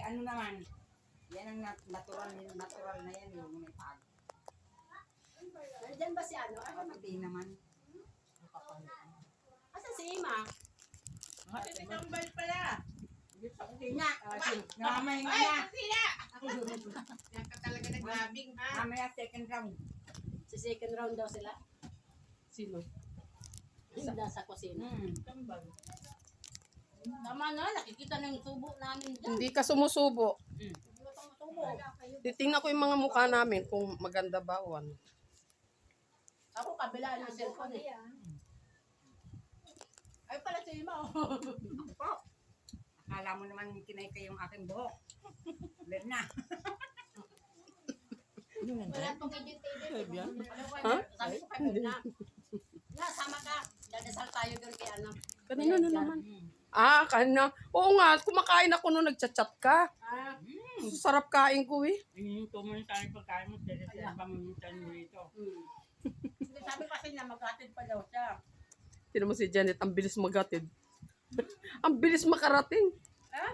ano naman, yan ang natural na yan, yung may pag. Nandyan ba si ano? Hindi naman. Asa si Ima? Matitambal pala. Tina, namay nga na. Yan ka talaga naglabing, ha? Mamaya second round. Sa second round daw sila. Sino? Hindi sa kusina. Tambal. Tama na, nakikita na yung tubo namin dyan. Hindi ka sumusubo. Hindi mo itong tubo. Titingnan ko yung mga mukha namin kung maganda ba o ano. Ako, kabila ng cellphone eh. Ay pala si Ima. Po. Akala mo naman kinay yung aking buhok. Len na. Wala pong edit Ha? Sabi ko kay na. Na, sama ka. Dadasal tayo doon kay ano. Kanina na naman. Ah, kanina. Oo nga, kumakain ako nung nagchat-chat ka. Ah, Sarap kain ko eh. Ininto mo yung saan pagkain mo, dahil siya pamuntan mo ito. Hindi, sabi kasi na maghatid pa daw siya. Tinan mo si Janet, ang bilis magatid. Ang bilis makarating. Ha?